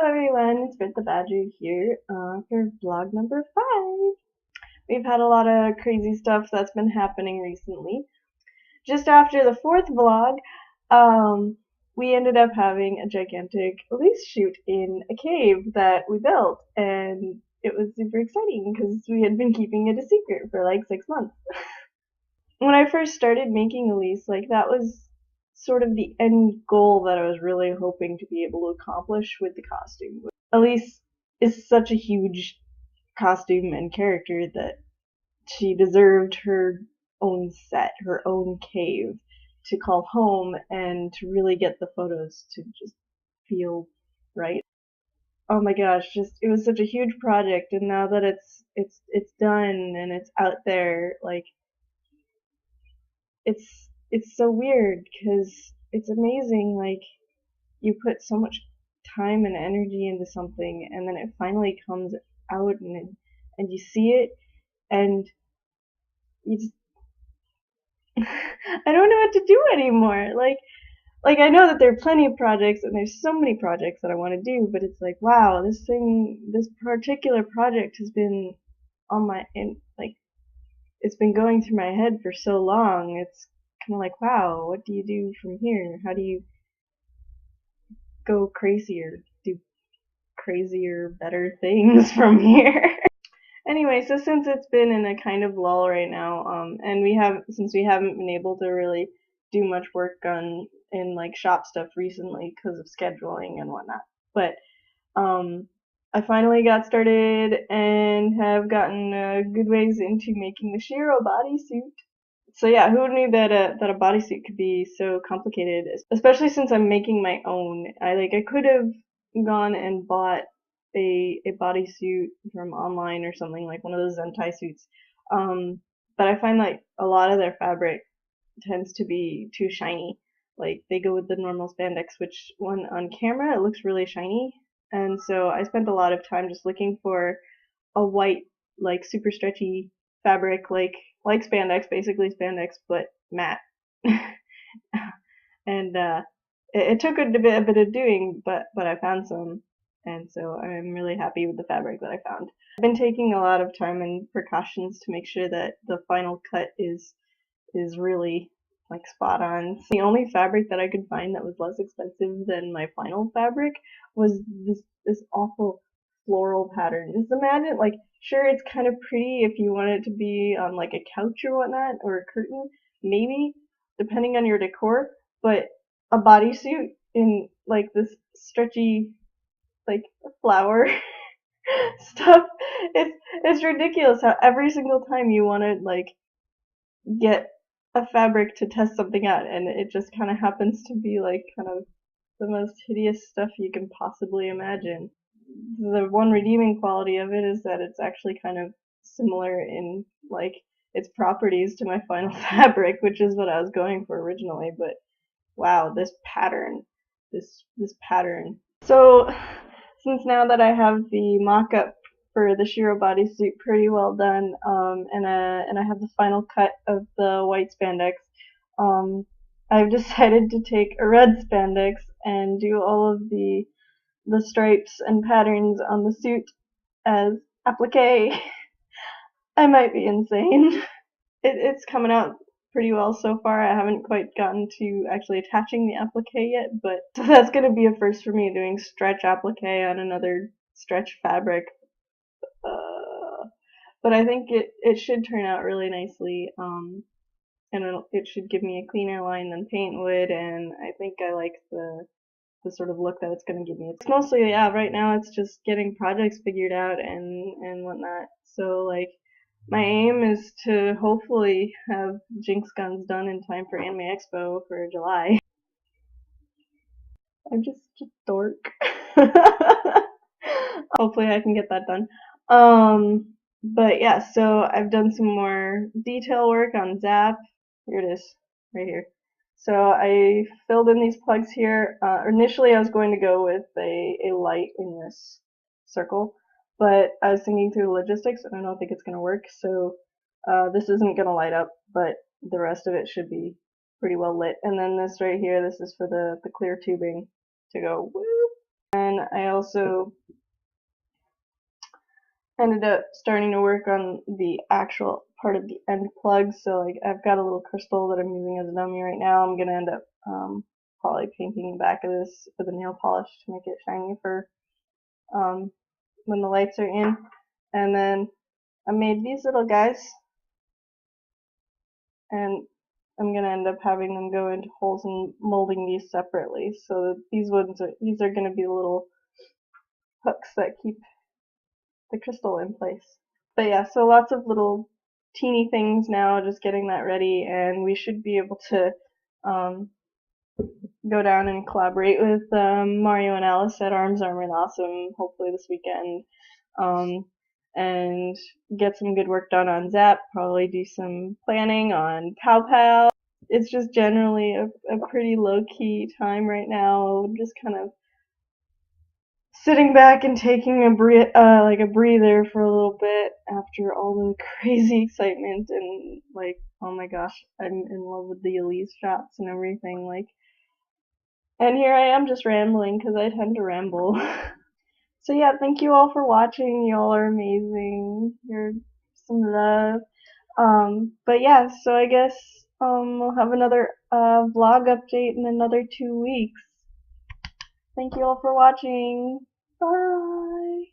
Hello everyone, it's Britthebadger here for vlog number 5. We've had a lot of crazy stuff that's been happening recently. Just after the 4th vlog, we ended up having a gigantic Elise shoot in a cave that we built, and it was super exciting because we had been keeping it a secret for like 6 months. When I first started making Elise, that was sort of the end goal that I was really hoping to be able to accomplish with the costume. Elise is such a huge costume and character that she deserved her own set, her own cave to call home and to really get the photos to just feel right. Oh my gosh, it was such a huge project, and now that it's done and it's out there, it's so weird because it's amazing. You put so much time and energy into something, and then it finally comes out, and you see it, and you just I don't know what to do anymore. I know that there are plenty of projects, and there's so many projects that I want to do, but it's like, wow, this particular project has been on it's been going through my head for so long. It's kind of like, wow, what do you do from here? How do you go crazier, do crazier, better things from here? Anyway, so since it's been in a kind of lull right now, and since we haven't been able to really do much work in shop stuff recently because of scheduling and whatnot, but I finally got started and have gotten good ways into making the Shiro bodysuit. So yeah, who knew that a bodysuit could be so complicated, especially since I'm making my own. I could have gone and bought a bodysuit from online or something, like one of those Zentai suits. But I find a lot of their fabric tends to be too shiny. They go with the normal spandex, which on camera it looks really shiny. And so I spent a lot of time just looking for a white, super stretchy fabric, like spandex, basically spandex, but matte. And it took a bit of doing, but I found some, and so I'm really happy with the fabric that I found. I've been taking a lot of time and precautions to make sure that the final cut is really spot on. So the only fabric that I could find that was less expensive than my final fabric was this awful floral pattern. Just imagine, sure, it's kind of pretty if you want it to be on a couch or whatnot, or a curtain, maybe, depending on your decor, but a bodysuit in this stretchy flower stuff, it's ridiculous how every single time you want to get a fabric to test something out, and it just kind of happens to be kind of the most hideous stuff you can possibly imagine. The one redeeming quality of it is that it's actually kind of similar in its properties to my final fabric, which is what I was going for originally. But wow, this pattern. So since now that I have the mock-up for the Shiro bodysuit pretty well done, and I have the final cut of the white spandex, I've decided to take a red spandex and do all of the stripes and patterns on the suit as applique. I might be insane. It's coming out pretty well so far. I haven't quite gotten to actually attaching the applique yet, but so that's going to be a first for me, doing stretch applique on another stretch fabric. But I think it should turn out really nicely, and it should give me a cleaner line than paint would, and I think I like the sort of look that it's going to give me. It's mostly, yeah, right now it's just getting projects figured out and whatnot. So my aim is to hopefully have Jinx guns done in time for Anime Expo for July. I'm just a dork. Hopefully I can get that done. But yeah, so I've done some more detail work on Zap. Here it is, right here. So I filled in these plugs here. Initially I was going to go with a light in this circle, but I was thinking through the logistics and I don't think it's going to work, so this isn't going to light up, but the rest of it should be pretty well lit. And then this right here, this is for the clear tubing to go woo. And I also ended up starting to work on the actual part of the end plug. So like I've got a little crystal that I'm using as a dummy right now. I'm gonna end up probably painting the back of this with a nail polish to make it shiny for when the lights are in. And then I made these little guys, and I'm gonna end up having them go into holes and molding these separately. So these are gonna be the little hooks that keep the crystal in place. But yeah, so lots of little teeny things now, just getting that ready, and we should be able to um, go down and collaborate with Mario and Alice at Arms, Armor, and Awesome, hopefully this weekend, um, and get some good work done on Zap, probably do some planning on Pow Pow. It's just generally a pretty low-key time right now, just kind of sitting back and taking a breather for a little bit after all the crazy excitement and like, oh my gosh, I'm in love with the Elise shots and everything, like, and here I am just rambling because I tend to ramble. So yeah, thank you all for watching. Y'all are amazing. You're some love. But yeah, so I guess we'll have another vlog update in another 2 weeks. Thank you all for watching. Bye.